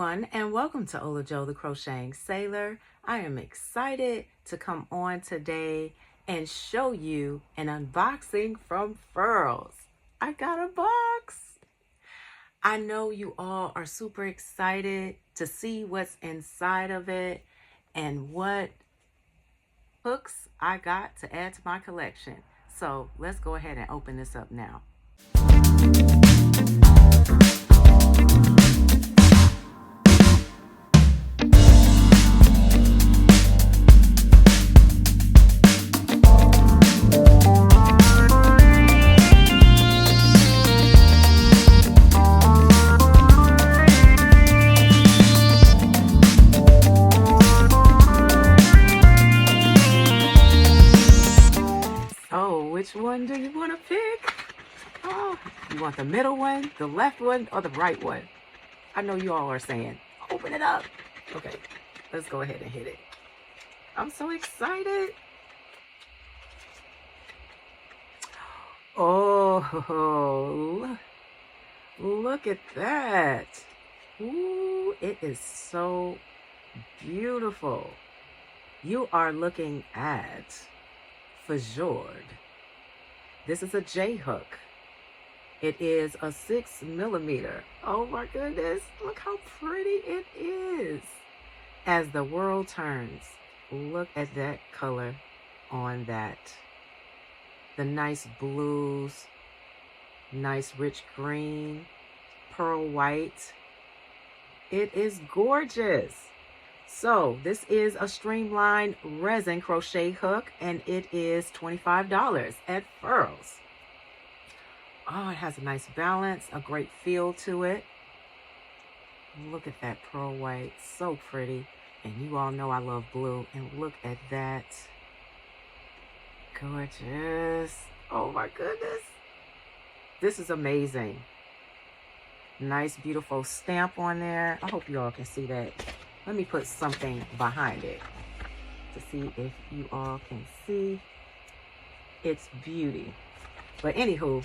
everyone, and welcome to Ola Joe the Crocheting Sailor. I am excited to come on today and show you an unboxing from Furls. I got a box. I know you all are super excited to see what's inside of it and what hooks I got to add to my collection. So let's go ahead and open this up now. Which one do you want to pick? Oh, you want the middle one, the left one, or the right one? I know you all are saying, open it up. Okay, let's go ahead and hit it. I'm so excited. Oh, look at that. Ooh, it is so beautiful. You are looking at Fjord. This is a J hook. It is a 6mm. Oh my goodness, look how pretty it is. As the world turns, look at that color on that. The nice blues, nice rich green, pearl white. It is gorgeous. So this is a streamlined resin crochet hook, and it is $25 at Furls. Oh, it has a nice balance, a great feel to it. Look at that pearl white, so pretty. And you all know I love blue, and look at that. Gorgeous. Oh my goodness. This is amazing. Nice, beautiful stamp on there. I hope you all can see that. Let me put something behind it to see if you all can see its beauty. But anywho,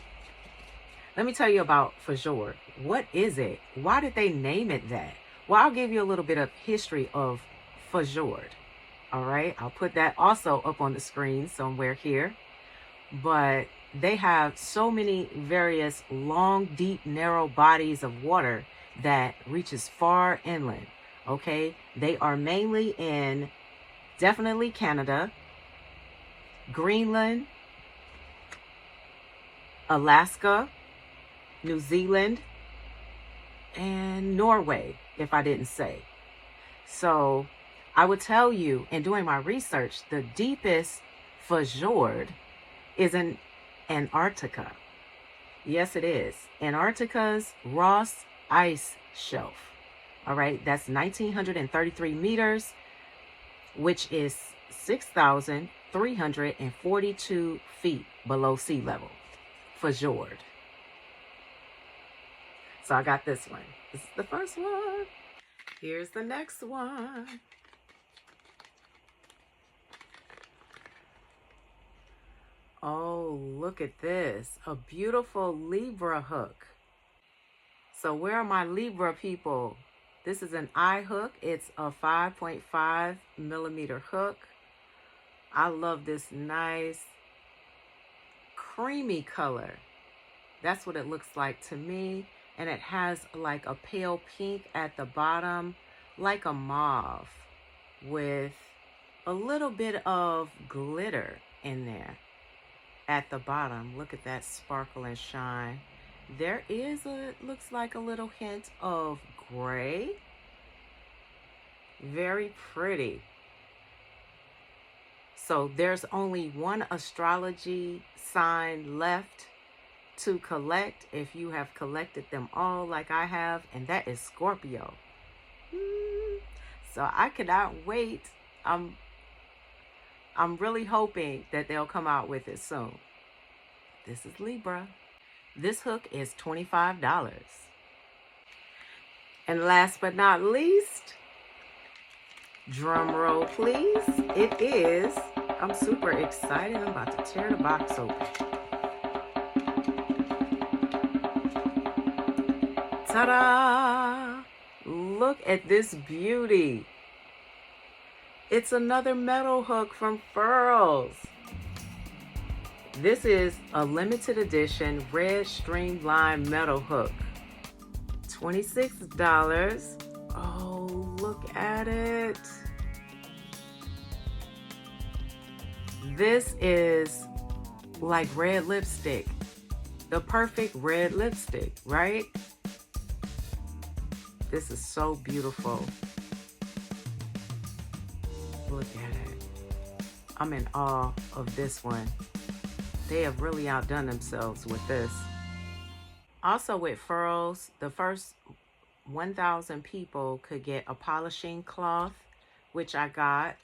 let me tell you about Fjord. What is it? Why did they name it that? Well, I'll give you a little bit of history of Fjord. All right, I'll put that also up on the screen somewhere here. But they have so many various long, deep, narrow bodies of water that reaches far inland. Okay, they are mainly in definitely Canada, Greenland, Alaska, New Zealand, and Norway, if I didn't say. So I would tell you, in doing my research, the deepest Fjord is in Antarctica. Yes, it is. Antarctica's Ross Ice Shelf. All right, that's 1,933 meters, which is 6,342 feet below sea level. Fjord. So I got this one. This is the first one. Here's the next one. Oh, look at this. A beautiful Libra hook. So where are my Libra people? This is an eye hook. It's a 5.5mm hook. I love this nice creamy color. That's what it looks like to me. And it has like a pale pink at the bottom, like a mauve, with a little bit of glitter in there at the bottom. Look at that sparkle and shine. There is looks like a little hint of gray. Very pretty. So there's only one astrology sign left to collect if you have collected them all like I have, and that is Scorpio. So I cannot wait. I'm really hoping that they'll come out with it soon. This is Libra. This hook is $25. And last but not least, drum roll please, it is, I'm super excited, I'm about to tear the box open. Ta-da! look at this beauty. It's another metal hook from Furls. This is a limited edition red streamlined metal hook. $26. Oh, look at it. This is like red lipstick. The perfect red lipstick, right? This is so beautiful. Look at it. I'm in awe of this one. They have really outdone themselves with this. Also with Furls, the first 1,000 people could get a polishing cloth, which I got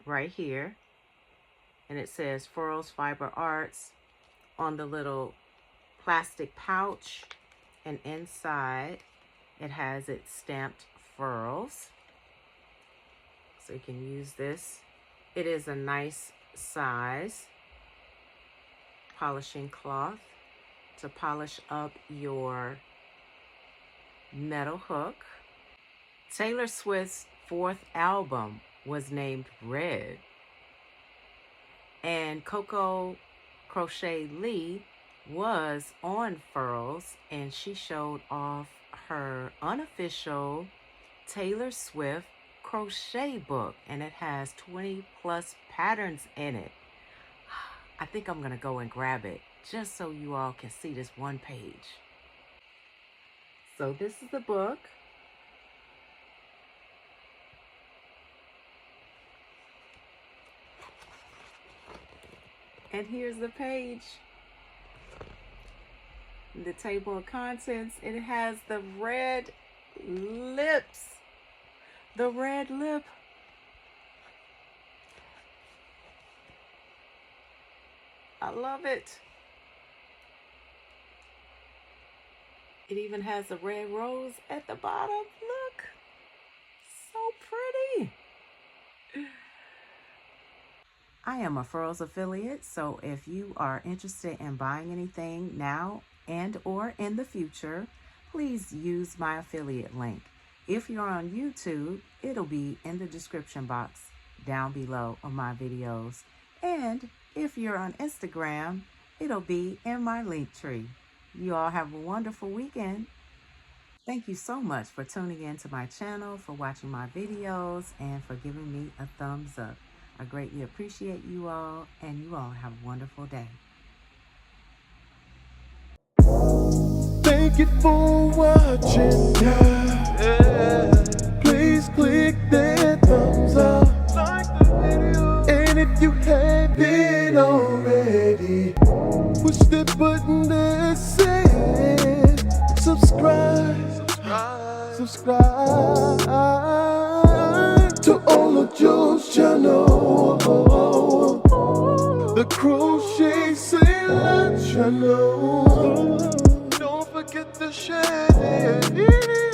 right here. And it says Furls Fiber Arts on the little plastic pouch. And inside, it has it stamped Furls. So you can use this. It is a nice size polishing cloth to polish up your metal hook. Taylor Swift's 4th album was named Red. And Coco Crochet Lee was on Furls, and she showed off her unofficial Taylor Swift crochet book, and it has 20+ patterns in it. I think I'm gonna go and grab it just so you all can see this one page. So this is the book. And here's the page. The table of contents. It has the red lips. The red lip. I love it. It even has a red rose at the bottom. Look. So pretty. I am a Furls affiliate, so if you are interested in buying anything now and or in the future, please use my affiliate link. If you're on YouTube, it'll be in the description box down below of my videos. And if you're on Instagram, it'll be in my link tree. You all have a wonderful weekend. Thank you so much for tuning in to my channel, for watching my videos, and for giving me a thumbs up. I greatly appreciate you all, and you all have a wonderful day. Thank you for watching, yeah. Please click that thumbs up, like the video. And if you haven't already, push the button that says subscribe to all of Joe's channel, the Crochet Sailor channel. Don't forget to share the video.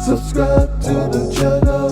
Subscribe to the channel.